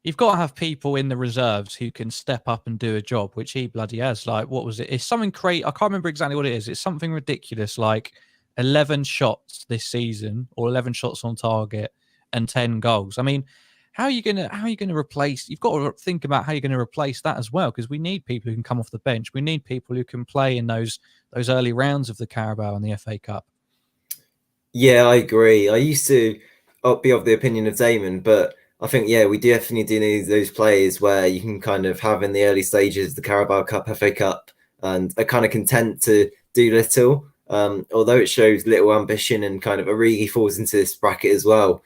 You've got to have people in the reserves who can step up and do a job, which he bloody has. Like, what was it? It's something crazy. I can't remember exactly what it is. It's something ridiculous, like 11 shots this season, or 11 shots on target and 10 goals. I mean, how are you gonna replace? You've got to think about how you're going to replace that as well, because we need people who can come off the bench. We need people who can play in those early rounds of the Carabao and the FA Cup. Yeah, I agree. I used to be of the opinion of Damon, but I think, yeah, we definitely do need those players where you can kind of have in the early stages the Carabao Cup, FA Cup, and are kind of content to do little. Although it shows little ambition, and kind of Origi falls into this bracket as well.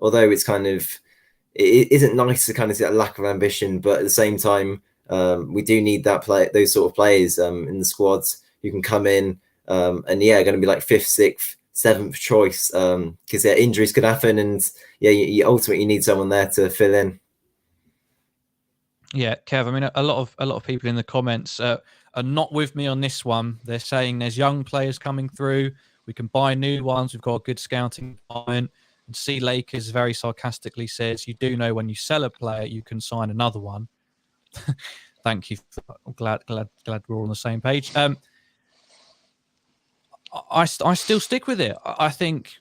Although it's kind of, it isn't nice to kind of see that lack of ambition, but at the same time, we do need those sort of players in the squads who can come in and yeah, going to be like 5th, 6th, 7th choice, because injuries could happen, and yeah, you ultimately need someone there to fill in. Yeah, Kev. I mean, a lot of people in the comments are not with me on this one. They're saying there's young players coming through. We can buy new ones. We've got a good scouting department. And C Lakers very sarcastically says, "You do know when you sell a player, you can sign another one." Thank you. I'm glad we're all on the same page. I still stick with it. I think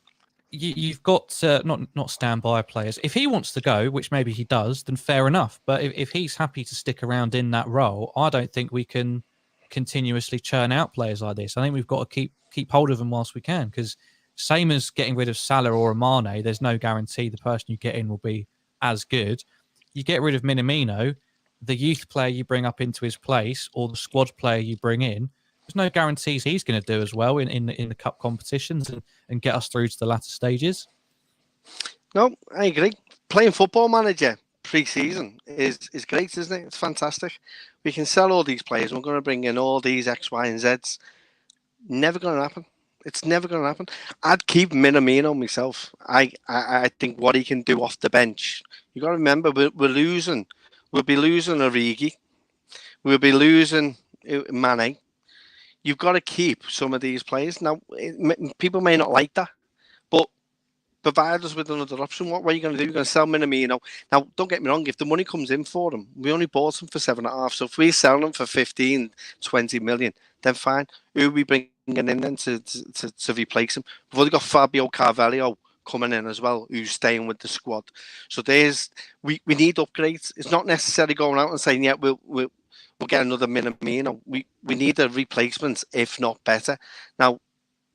you've got to not stand by players. If he wants to go, which maybe he does, then fair enough. But if he's happy to stick around in that role, I don't think we can continuously churn out players like this. I think we've got to keep hold of them whilst we can, because same as getting rid of Salah or Mane, there's no guarantee the person you get in will be as good. You get rid of Minamino, the youth player you bring up into his place, or the squad player you bring in, there's no guarantees he's going to do as well in the cup competitions and get us through to the latter stages. No, I agree. Playing Football Manager pre-season is great, isn't it? It's fantastic. We can sell all these players. We're going to bring in all these X, Y, and Zs. Never going to happen. It's never going to happen. I'd keep Minamino myself. I think what he can do off the bench. You got to remember, we're losing. We'll be losing Origi. We'll be losing Mane. You've got to keep some of these players. Now, people may not like that, but provide us with another option. What are you going to do? You're going to sell Minamino. Now, don't get me wrong. If the money comes in for them, we only bought them for 7.5. So if we sell them for 15, 20 million, then fine. Who are we bringing in then to replace him? We've already got Fabio Carvalho coming in as well, who's staying with the squad. So we need upgrades. It's not necessarily going out and saying, yeah, we'll get another Minamino. We need a replacement, if not better. Now,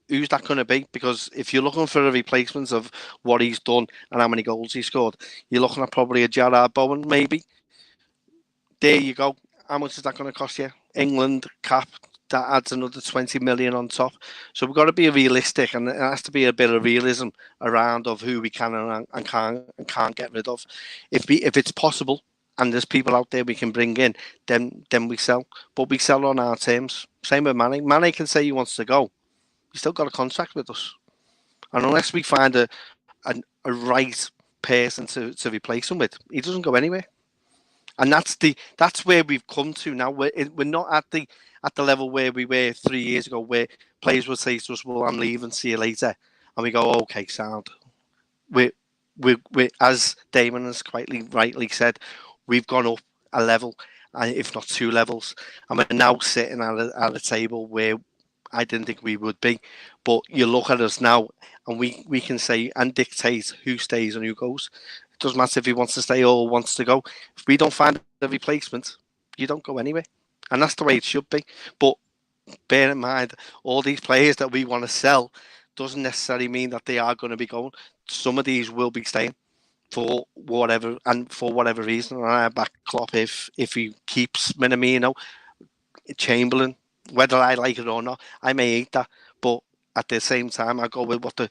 who's that going to be? Because if you're looking for a replacement of what he's done and how many goals he scored, you're looking at probably a Gerard Bowen, maybe. There you go. How much is that going to cost you? England cap, that adds another 20 million on top. So we've got to be realistic, and there has to be a bit of realism around of who we can and can't get rid of. If it's possible, and there's people out there we can bring in, then we sell. But we sell on our terms. Same with Manny. Manny can say he wants to go. He's still got a contract with us. And unless we find a right person to replace him with, he doesn't go anywhere. And that's where we've come to now. We're not at the level where we were 3 years ago, where players would say to us, "Well, I'm leaving, see you later," and we go, "Okay, sound." We as Damon has quite rightly said, we've gone up a level, if not 2 levels, and we're now sitting at a table where I didn't think we would be. But you look at us now, and we can say and dictate who stays and who goes. It doesn't matter if he wants to stay or wants to go. If we don't find a replacement, you don't go anywhere. And that's the way it should be. But bear in mind, all these players that we want to sell doesn't necessarily mean that they are going to be going. Some of these will be staying for whatever reason. And I back Klopp if he keeps Minamino, Chamberlain, whether I like it or not. I may hate that, but at the same time, I go with what the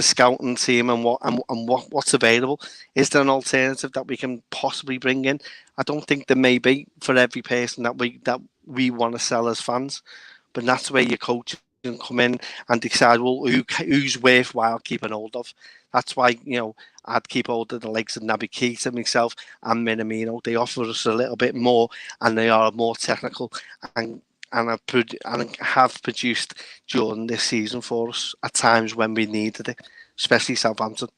scouting team and what's available. Is there an alternative that we can possibly bring in? I don't think there may be for every person that we want to sell as fans, but that's where your coach can come in and decide, well, who's worthwhile keeping hold of. That's why, I'd keep hold of the likes of Naby Keita, myself, and Minamino. They offer us a little bit more, and they are more technical and have produced during this season for us at times when we needed it, especially Southampton.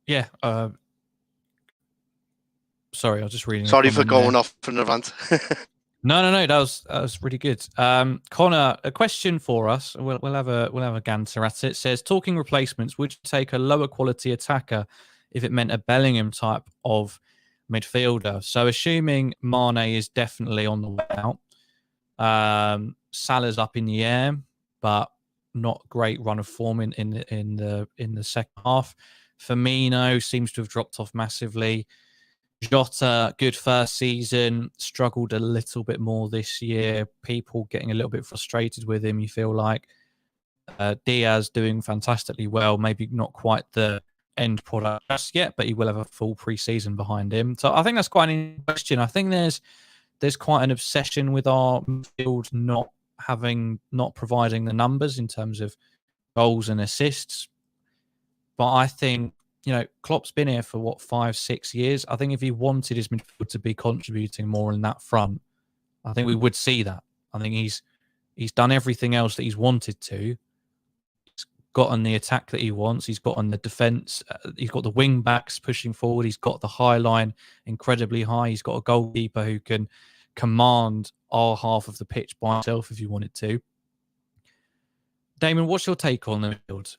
Yeah. Sorry, I was just reading. Sorry for going off on the rant. No. That was really good. Connor, a question for us. We'll have a ganter at it. It says, talking replacements, would you take a lower quality attacker if it meant a Bellingham type of midfielder? So assuming Mane is definitely on the way out, Salah's up in the air, but not great run of form in the second half. Firmino seems to have dropped off massively. Jota, good first season, struggled a little bit more this year. People getting a little bit frustrated with him, you feel like. Diaz doing fantastically well, maybe not quite the end product just yet, but he will have a full pre-season behind him. So I think that's quite an interesting question. I think there's quite an obsession with our midfield not providing the numbers in terms of goals and assists. But I think, Klopp's been here for 5-6 years. I think if he wanted his midfield to be contributing more in that front, I think we would see that. I think he's done everything else that he's wanted to. He's gotten the attack that he wants. He's gotten the defence. He's got the wing backs pushing forward. He's got the high line incredibly high. He's got a goalkeeper who can command our half of the pitch by himself if you wanted to. Damon, what's your take on the midfield?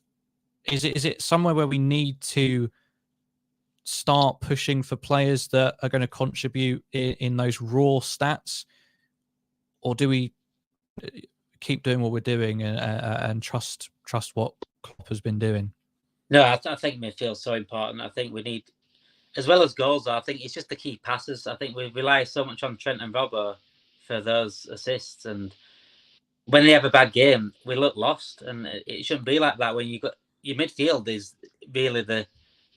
Is it somewhere where we need to start pushing for players that are going to contribute in those raw stats, or do we keep doing what we're doing and trust what Klopp has been doing? No, I think midfield's so important. I think we need, as well as goals, I think it's just the key passes. I think we rely so much on Trent and Robbo for those assists, and when they have a bad game, we look lost, and it shouldn't be like that. When you got your midfield is really the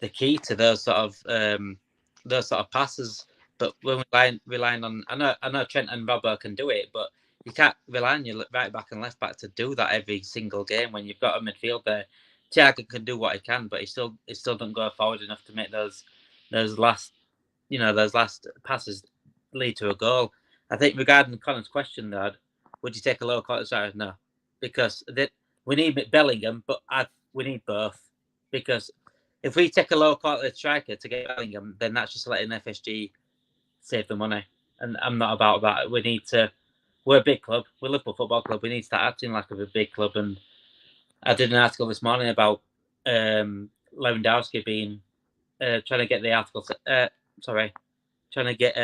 key to those sort of passes. But when we're relying on, I know Trent and Robbo can do it, but you can't rely on your right back and left back to do that every single game. When you've got a midfield there, Thiago can do what he can, but he still doesn't go forward enough to make those last passes lead to a goal. I think regarding Colin's question, though, would you take a lower quality striker? No, because we need Bellingham, but we need both. Because if we take a lower quality striker to get Bellingham, then that's just letting FSG save the money. And I'm not about that. We're a big club. We're a Liverpool Football Club. We need to start acting like a big club. And I did an article this morning about Lewandowski being trying to get the article. Trying to get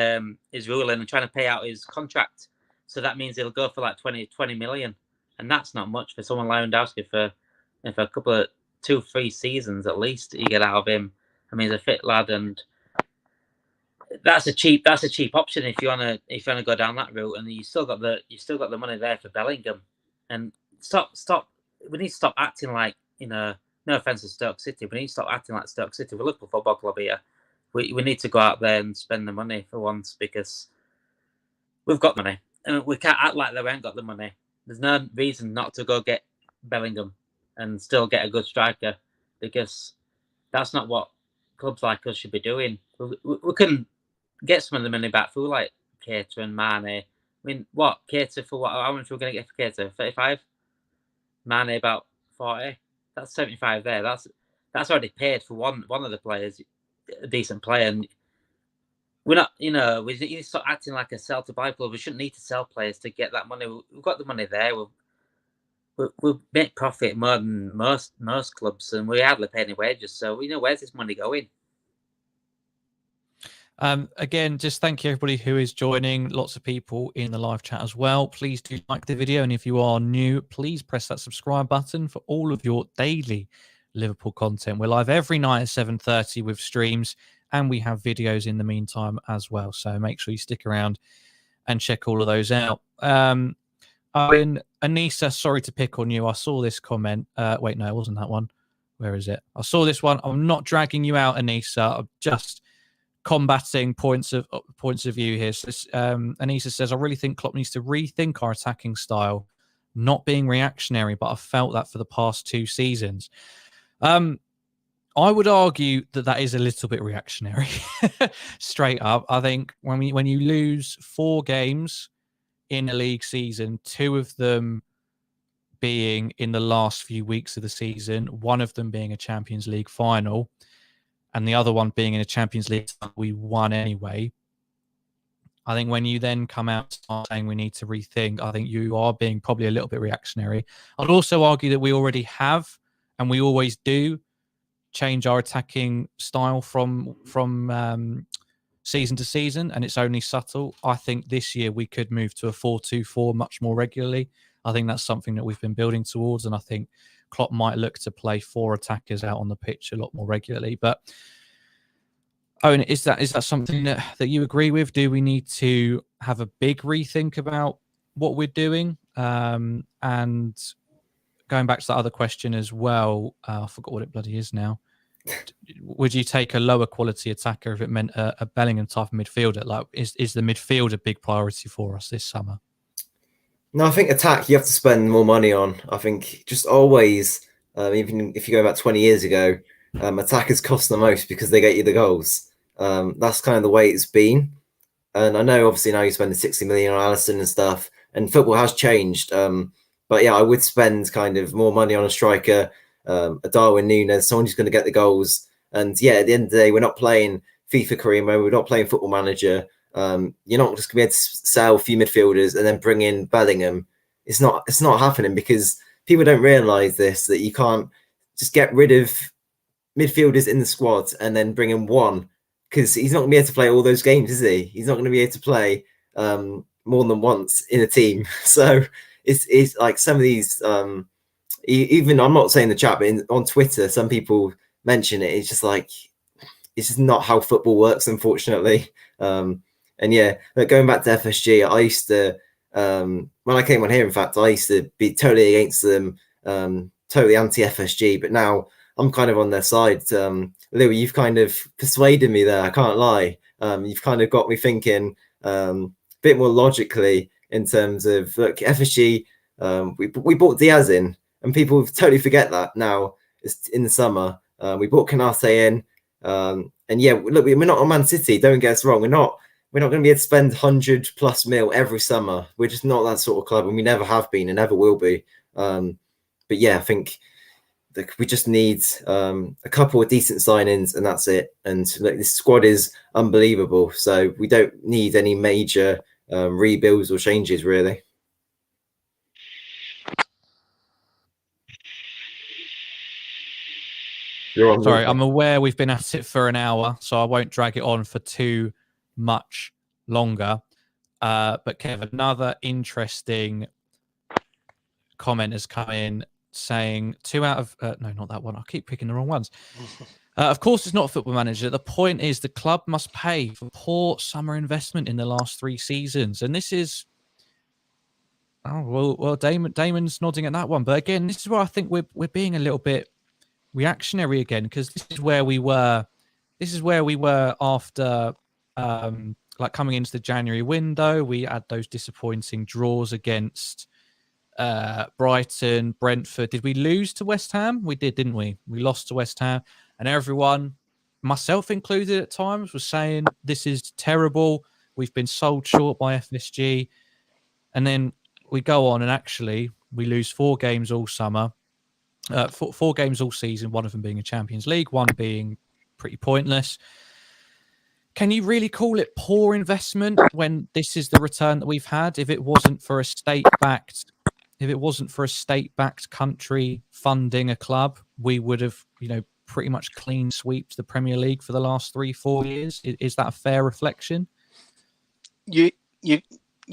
his ruling and trying to pay out his contract. So that means he'll go for like 20 million. And that's not much for someone Lewandowski for a couple of 2-3 seasons at least you get out of him. I mean, he's a fit lad, and that's a cheap option if you wanna go down that route. And you still got the money there for Bellingham. And stop. We need to stop acting like, no offense to Stoke City, we need to stop acting like Stoke City. We're a Liverpool Football Club here. We need to go out there and spend the money for once, because we've got money. And we can't act like we ain't got the money. There's no reason not to go get Bellingham and still get a good striker, because that's not what clubs like us should be doing. We can get some of the money back through like Keita and Mane. I mean, Keita for what? How much are we going to get for Keita? 35? Mane about 40? That's 75 there. That's already paid for one of the players, a decent player. And we're not, we need to start acting like a sell to buy club. We shouldn't need to sell players to get that money. We've got the money there. We'll make profit more than most clubs, and we hardly pay any wages. So we know, where's this money going? Again, just thank you everybody who is joining. Lots of people in the live chat as well. Please do like the video, and if you are new, please press that subscribe button for all of your daily Liverpool content. We're live every night at 7:30 with streams, and we have videos in the meantime as well. So make sure you stick around and check all of those out. Owen, Anissa, sorry to pick on you. I saw this comment. Wait, no, it wasn't that one. Where is it? I saw this one. I'm not dragging you out, Anissa. I'm just combating points of view here. So Anissa says, I really think Klopp needs to rethink our attacking style, not being reactionary, but I've felt that for the past 2 seasons. I would argue that is a little bit reactionary. Straight up. I think when you lose 4 games in a league season, 2 of them being in the last few weeks of the season, 1 of them being a Champions League final, and the other one being in a Champions League we won anyway. I think when you then come out saying we need to rethink, I think you are being probably a little bit reactionary. I'd also argue that we already have, and we always do, change our attacking style from season to season, and it's only subtle. I think this year we could move to a 4-2-4 much more regularly. I think that's something that we've been building towards, and I think Klopp might look to play 4 attackers out on the pitch a lot more regularly. But Owen, is that something that you agree with? Do we need to have a big rethink about what we're doing? And going back to the other question as well, I forgot what it bloody is now. Would you take a lower quality attacker if it meant a Bellingham type of midfielder? Like, is the midfield a big priority for us this summer? No, I think attack you have to spend more money on. I think just always, even if you go back 20 years ago, attackers cost the most because they get you the goals. That's kind of the way it's been. And I know obviously now you're spending 60 million on Alisson and stuff, and football has changed. But yeah, I would spend kind of more money on a striker, a Darwin Núñez, someone who's going to get the goals. And yeah, at the end of the day, we're not playing FIFA Career Mode, we're not playing Football Manager. You're not just going to be able to sell a few midfielders and then bring in Bellingham. It's not happening, because people don't realise this, that you can't just get rid of midfielders in the squad and then bring in one, because he's not going to be able to play all those games, is he? He's not going to be able to play more than once in a team. So it's like some of these, even I'm not saying the chat, but on Twitter, some people mention it. It's just like, it's just not how football works, unfortunately. And yeah, going back to FSG, I used to, when I came on here, in fact, I used to be totally against them, totally anti-FSG, but now I'm kind of on their side. Louis, you've kind of persuaded me there, I can't lie. You've kind of got me thinking a bit more logically in terms of, look, FSG, we bought Diaz in, and people totally forget that now. It's in the summer. We bought Canate in, and yeah, look, we're not on Man City, don't get us wrong. We're not going to be able to spend 100+ mil every summer. We're just not that sort of club, and we never have been and never will be. But yeah, I think we just need a couple of decent signings, and that's it. And look, this squad is unbelievable, so we don't need any major rebuilds or changes, really. Sorry, I'm aware we've been at it for an hour, so I won't drag it on for too much longer. But Kev, another interesting comment has come in saying 2 out of no, not that one. I keep picking the wrong ones. Of course, it's not a Football Manager. The point is the club must pay for poor summer investment in the last 3 seasons, and this is. Oh well, Damon's nodding at that one, but again, this is where I think we're being a little bit reactionary again, because this is where we were after like coming into the January window. We had those disappointing draws against Brighton, Brentford. Did we lose to West Ham? We did, didn't we? We lost to West Ham, and everyone, myself included at times, was saying this is terrible. We've been sold short by FSG. And then we go on and actually we lose 4 games all summer. 4 games all season, one of them being a Champions League, one being pretty pointless. Can you really call it poor investment when this is the return that we've had? If it wasn't for a state-backed country funding a club, we would have, pretty much clean sweeps the Premier League for the last 3-4 years. Is that a fair reflection? You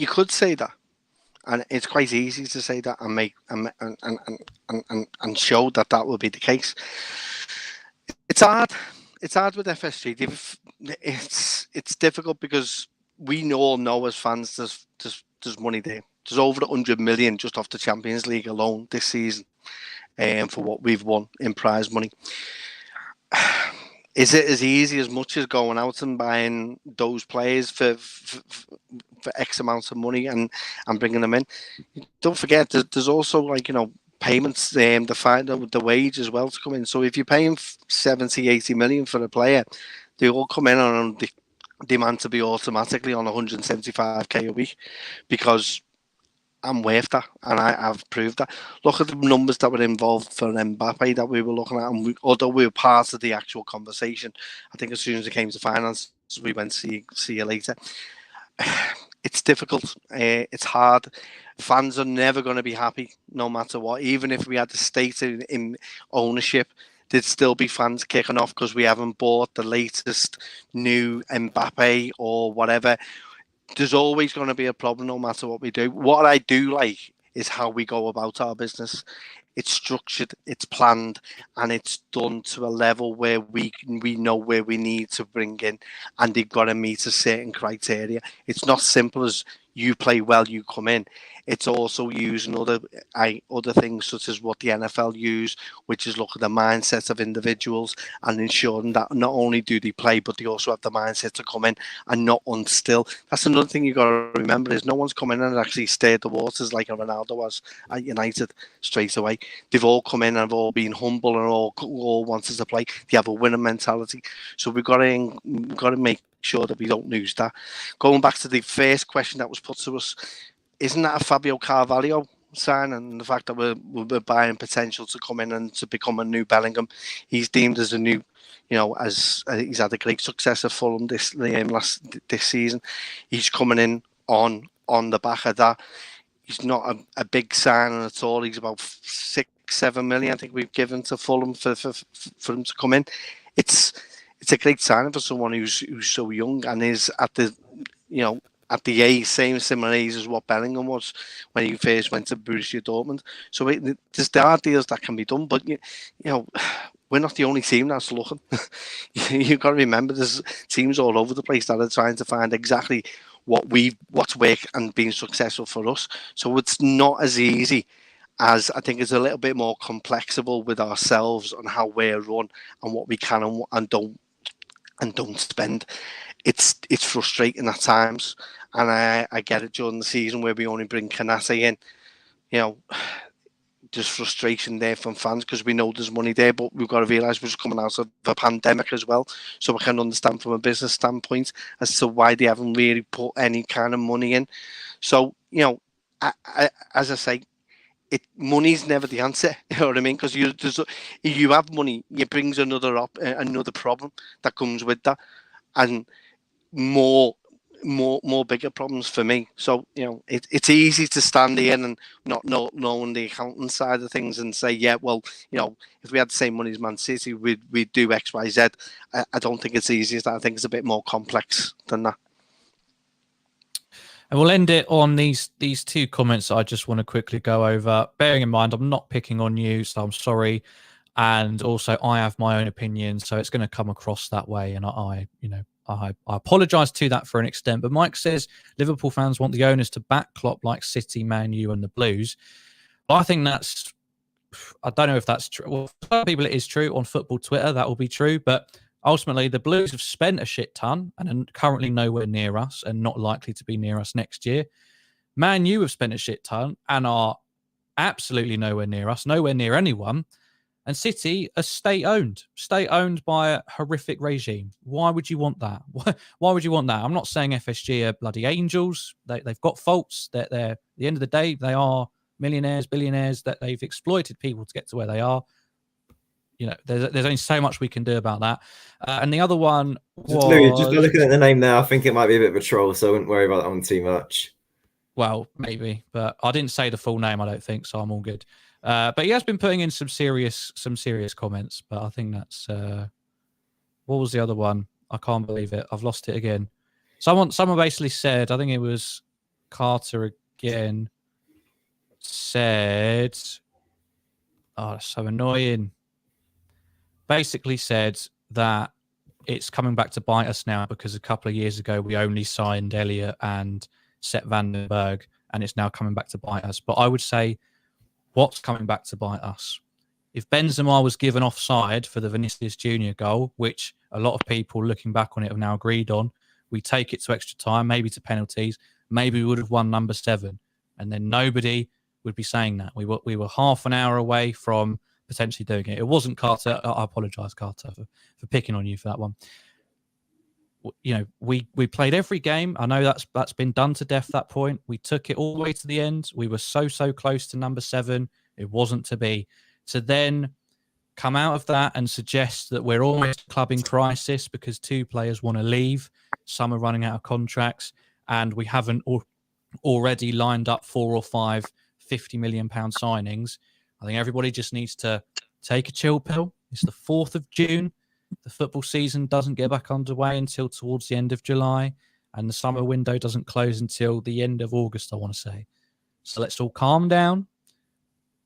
could say that, and it's quite easy to say that and make and show that will be the case. It's hard. It's hard with FSG. It's difficult because we all know as fans there's money there. There's over 100 million just off the Champions League alone this season, for what we've won in prize money. Is it as easy as much as going out and buying those players for X amounts of money and bringing them in? Don't forget, there's also, like, payments, the wage as well to come in. So if you're paying 70, 80 million for a player, they all come in on the demand to be automatically on 175k a week, because I'm worth that, and I've proved that. Look at the numbers that were involved for Mbappe that we were looking at, and although we were part of the actual conversation, I think as soon as it came to finance, we went, see you later. It's difficult. It's hard. Fans are never going to be happy, no matter what. Even if we had the state in ownership, there'd still be fans kicking off because we haven't bought the latest new Mbappe or whatever. There's always going to be a problem no matter what we do. What I do like is how we go about our business. It's structured, it's planned, and it's done to a level where we know where we need to bring in, and they've got to meet a certain criteria. It's not simple as you play well, you come in. It's also using other things such as what the NFL use, which is look at the mindset of individuals and ensuring that not only do they play, but they also have the mindset to come in and not unstill. That's another thing you got to remember, is no one's come in and actually stirred the waters like a Ronaldo was at United straight away. They've all come in and have all been humble and all wanted to play. They have a winning mentality. So we've got to make sure that we don't lose that. Going back to the first question that was put to us, isn't that a Fabio Carvalho sign? And the fact that we're buying potential to come in and to become a new Bellingham. He's deemed as a new, as he's had a great success at Fulham this season. He's coming in on the back of that. He's not a big signing at all. He's about 6-7 million, I think we've given to Fulham for him to come in. It's a great signing for someone who's so young and is at the at the age, similar age as what Bellingham was when he first went to Borussia Dortmund. So there are deals that can be done, but we're not the only team that's looking. You've got to remember, there's teams all over the place that are trying to find exactly what's worked and been successful for us. So it's not as easy as, I think it's a little bit more complexable with ourselves on how we're run and what we can and don't spend. It's frustrating at times, and I get it during the season where we only bring Kanate in. There's frustration there from fans because we know there's money there, but we've got to realise we're just coming out of a pandemic as well. So I can understand from a business standpoint as to why they haven't really put any kind of money in. So, as I say, money's never the answer. You know what I mean? Because you have money, it brings another problem that comes with that, and more bigger problems for me. So it's easy to stand here and not knowing the accounting side of things and say, yeah, well, if we had the same money as Man City, we'd do X, Y, Z. I don't think it's easy as that. I think it's a bit more complex than that. And we'll end it on these two comments I just want to quickly go over. Bearing in mind, I'm not picking on you, so I'm sorry. And also, I have my own opinion, so it's going to come across that way. And I apologise to that for an extent. But Mike says Liverpool fans want the owners to back Klopp like City, Man U, and the Blues. But I think I don't know if that's true. Well, for some people it is true. On football Twitter, that will be true. But ultimately, the Blues have spent a shit ton and are currently nowhere near us and not likely to be near us next year. Man U have spent a shit ton and are absolutely nowhere near us, nowhere near anyone. And City are state-owned by a horrific regime. Why would you want that? Why would you want that? I'm not saying FSG are bloody angels. They've got faults. At the end of the day, they are millionaires, billionaires, that they've exploited people to get to where they are. There's only so much we can do about that. And the other one was... Louis, just looking at the name now, I think it might be a bit of a troll, so I wouldn't worry about that one too much. Well, maybe, but I didn't say the full name, I don't think, so I'm all good. But he has been putting in some serious comments. But I think that's what was the other one? I can't believe it. I've lost it again. Someone basically said, I think it was Carter again, said, oh, that's so annoying. Basically said that it's coming back to bite us now because a couple of years ago we only signed Elliot and Sepp van den Berg, and it's now coming back to bite us. But I would say, what's coming back to bite us? If Benzema was given offside for the Vinicius Junior goal, which a lot of people looking back on it have now agreed on, we take it to extra time, maybe to penalties, maybe we would have won number 7. And then nobody would be saying that. We were half an hour away from potentially doing it. It wasn't Carter. I apologise, Carter, for picking on you for that one. You know, we played every game. I know that's been done to death, that point. We took it all the way to the end. We were so close to number 7. It wasn't to be. To then come out of that and suggest that we're almost club in crisis because 2 players want to leave, some are running out of contracts, and we haven't already lined up 4 or 5 £50 million signings. I think everybody just needs to take a chill pill. It's the 4th of June. The football season doesn't get back underway until towards the end of July, and the summer window doesn't close until the end of August, I want to say. So let's all calm down.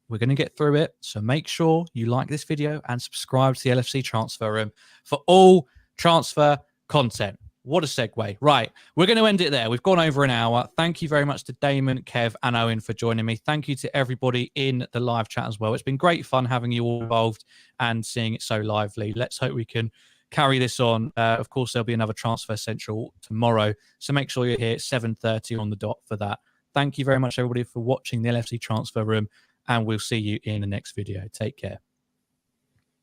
We're going to get through it. So make sure you like this video and subscribe to the LFC Transfer Room for all transfer content. What a segue. Right. We're going to end it there. We've gone over an hour. Thank you very much to Damon, Kev, and Owen for joining me. Thank you to everybody in the live chat as well. It's been great fun having you all involved and seeing it so lively. Let's hope we can carry this on. Of course, there'll be another Transfer Central tomorrow. So make sure you're here at 7:30 on the dot for that. Thank you very much, everybody, for watching the LFC Transfer Room. And we'll see you in the next video. Take care.